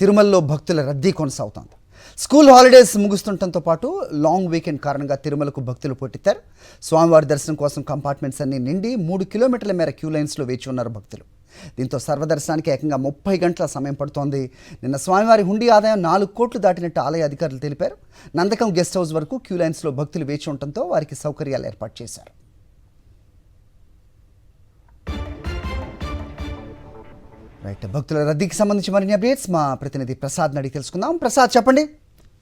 తిరుమలలో భక్తుల రద్దీ కొనసాగుతోంది. స్కూల్ హాలిడేస్ ముగుస్తుండటంతో పాటు లాంగ్ వీకెండ్ కారణంగా తిరుమలకు భక్తులు పోటెత్తారు. స్వామివారి దర్శనం కోసం కంపార్ట్మెంట్స్ అన్ని నిండి 3 కిలోమీటర్ల మేర క్యూ లైన్స్లో వేచి ఉన్నారు భక్తులు. దీంతో సర్వదర్శనానికి ఏకంగా 30 గంటల సమయం పడుతోంది. నిన్న స్వామివారి హుండీ ఆదాయం 4 కోట్లు దాటినట్టు ఆలయ అధికారులు తెలిపారు. నందకం గెస్ట్ హౌస్ వరకు క్యూ లైన్స్లో భక్తులు వేచి ఉండటంతో వారికి సౌకర్యాలు ఏర్పాటు చేశారు. రైట్, భక్తుల రద్దీకి సంబంధించి మరిన్ని అప్డేట్స్ మా ప్రతినిధి ప్రసాద్ అడిగి తెలుసుకుందాం. ప్రసాద్, చెప్పండి.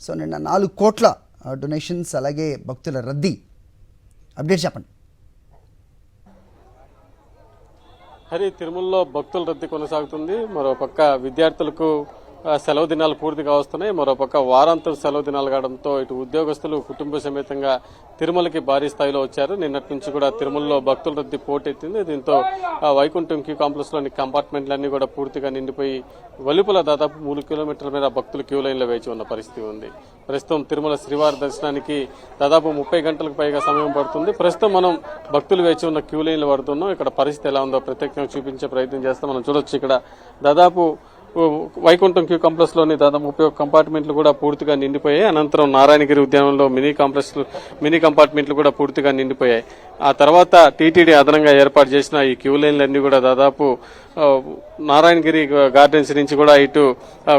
సో నిన్న 4 కోట్ల డొనేషన్స్, అలాగే భక్తుల రద్దీ అప్డేట్ చెప్పండి. హరి, తిరుమలలో భక్తుల రద్దీ కొనసాగుతుంది. మరోపక్క విద్యార్థులకు సెలవు దినాలు పూర్తిగా వస్తున్నాయి. మరోపక్క వారాంతం సెలవు దినాలు కావడంతో ఇటు ఉద్యోగస్తులు కుటుంబ సమేతంగా తిరుమలకి భారీ స్థాయిలో వచ్చారు. నిన్నటి నుంచి కూడా తిరుమలలో భక్తుల రద్దీ పోటెత్తింది. దీంతో వైకుంఠం క్యూ కాంప్లెక్స్ లోని కంపార్ట్మెంట్లన్నీ కూడా పూర్తిగా నిండిపోయి వెలుపల దాదాపు 3 కిలోమీటర్ల మేర భక్తులు క్యూ లైన్లో వేచి ఉన్న పరిస్థితి ఉంది. ప్రస్తుతం తిరుమల శ్రీవారి దర్శనానికి దాదాపు 30 గంటలకు పైగా సమయం పడుతుంది. ప్రస్తుతం మనం భక్తులు వేచి ఉన్న క్యూ లైన్లు పడుతున్నాం. ఇక్కడ పరిస్థితి ఎలా ఉందో ప్రత్యేకంగా చూపించే ప్రయత్నం చేస్తాం. మనం చూడొచ్చు, ఇక్కడ దాదాపు వైకుంఠం క్యూ కాంప్లెక్స్ లోని దాదాపు 31 కంపార్ట్మెంట్లు కూడా పూర్తిగా నిండిపోయాయి. అనంతరం నారాయణగిరి ఉద్యానంలో మినీ కంపార్ట్మెంట్లు కూడా పూర్తిగా నిండిపోయాయి. ఆ తర్వాత టీటీడీ అదనంగా ఏర్పాటు చేసిన ఈ క్యూ లైన్లన్నీ కూడా దాదాపు నారాయణగిరి గార్డెన్స్ నుంచి కూడా ఇటు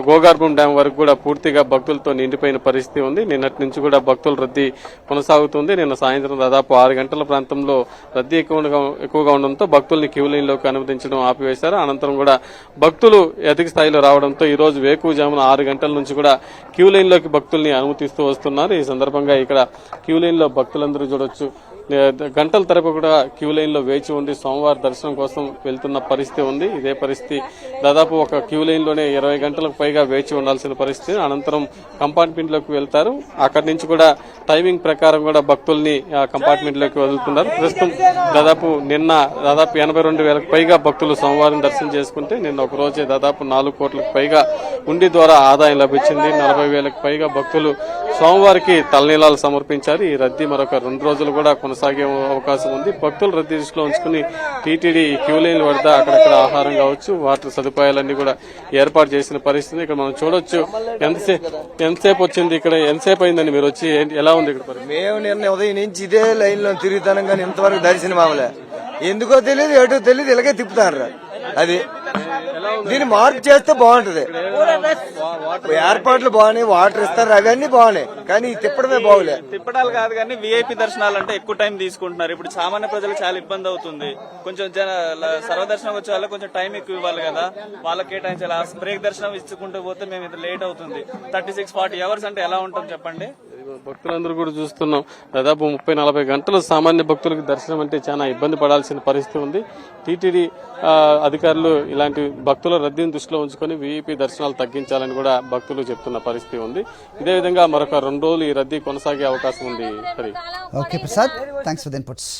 గోగార్భం డ్యాం వరకు కూడా పూర్తిగా భక్తులతో నిండిపోయిన పరిస్థితి ఉంది. నిన్నటి నుంచి కూడా భక్తుల రద్దీ కొనసాగుతుంది. నిన్న సాయంత్రం దాదాపు 6 గంటల ప్రాంతంలో రద్దీ ఎక్కువగా ఉండడంతో భక్తుల్ని క్యూ లైన్లోకి అనుమతించడం ఆపివేశారు. అనంతరం కూడా భక్తులు అధిక స్థాయిలో రావడంతో ఈ రోజు వేకువజామున 6 గంటల నుంచి కూడా క్యూ లైన్లోకి భక్తుల్ని అనుమతిస్తూ వస్తున్నారు. ఈ సందర్భంగా ఇక్కడ క్యూ లైన్లో భక్తులందరూ చూడొచ్చు, గంటల తరపు కూడా క్యూ లైన్ లో వేచి ఉండి సోమవారం దర్శనం కోసం వెళ్తున్న పరిస్థితి ఉంది. ఇదే పరిస్థితి దాదాపు ఒక క్యూ లైన్ లోనే 20 గంటలకు పైగా వేచి ఉండాల్సిన పరిస్థితి. అనంతరం కంపార్ట్మెంట్ లోకి వెళ్తారు. అక్కడి నుంచి కూడా టైమింగ్ ప్రకారం కూడా భక్తుల్ని కంపార్ట్మెంట్ లోకి వదులుతున్నారు. ప్రస్తుతం నిన్న దాదాపు 82,000కు పైగా భక్తులు సోమవారం దర్శనం చేసుకుంటే నిన్న ఒక రోజే దాదాపు 4 కోట్లకు పైగా ఉండి ద్వారా ఆదాయం లభించింది. 40,000కు పైగా భక్తులు సోమవారికి తలనీలాలు సమర్పించారు. ఈ రద్దీ మరొక 2 రోజులు కూడా కొనసాగే అవకాశం ఉంది. భక్తుల రద్దీ దృష్టిలో ఉంచుకుని టీటీడీ క్యూ లైన్ వద్ద అక్కడక్కడ ఆహారం కావచ్చు, వాటర్ సదుపాయాలన్నీ కూడా ఏర్పాటు చేసిన పరిస్థితి ఇక్కడ మనం చూడొచ్చు. ఎంతసేపు వచ్చింది, ఇక్కడ ఎంతసేపు అయిందని మీరు వచ్చి ఎలా ఉంది ఇక్కడ? మేము నిన్న ఉదయం నుంచి ఇదే లైన్ లో తిరుగుతాను, కానీ ఇంతవరకు దర్శనం అవ్వలే. ఎందుకో తెలియదు, ఎటో తెలియదు, ఇలాగే తిప్పుతారు. అది దీన్ని మార్పు చేస్తే బాగుంటది. ఏర్పాట్లు బాగున్నాయి, వాటర్ ఇస్తారు, అవన్నీ బాగున్నాయి, కానీ తిప్పడమే బాగులే. తిప్పడాలు కాదు కానీ విఐపి దర్శనాలు అంటే ఎక్కువ టైం తీసుకుంటున్నారు. ఇప్పుడు సామాన్య ప్రజలకు చాలా ఇబ్బంది అవుతుంది. కొంచెం సర్వదర్శనం వచ్చే వాళ్ళకి కొంచెం టైం ఎక్కువ ఇవ్వాలి కదా, వాళ్ళకి కేటాయించాలి. బ్రేక్ దర్శనం ఇచ్చుకుంటూ పోతే మేము ఇది లేట్ అవుతుంది. 36-40 అవర్స్ అంటే ఎలా ఉంటుంది చెప్పండి? భక్తులందరూ కూడా చూస్తున్నాం, దాదాపు 30-40 గంటలు సామాన్య భక్తులకు దర్శనం అంటే చాలా ఇబ్బంది పడాల్సిన పరిస్థితి ఉంది. టీటీడీ అధికారులు ఇలాంటి భక్తుల రద్దీని దృష్టిలో ఉంచుకొని వీఐపీ దర్శనాలు తగ్గించాలని కూడా భక్తులు చెప్తున్న పరిస్థితి ఉంది. ఇదే విధంగా మరొక 2 రోజులు ఈ రద్దీ కొనసాగే అవకాశం ఉంది. Okay Prasad, thanks for the inputs.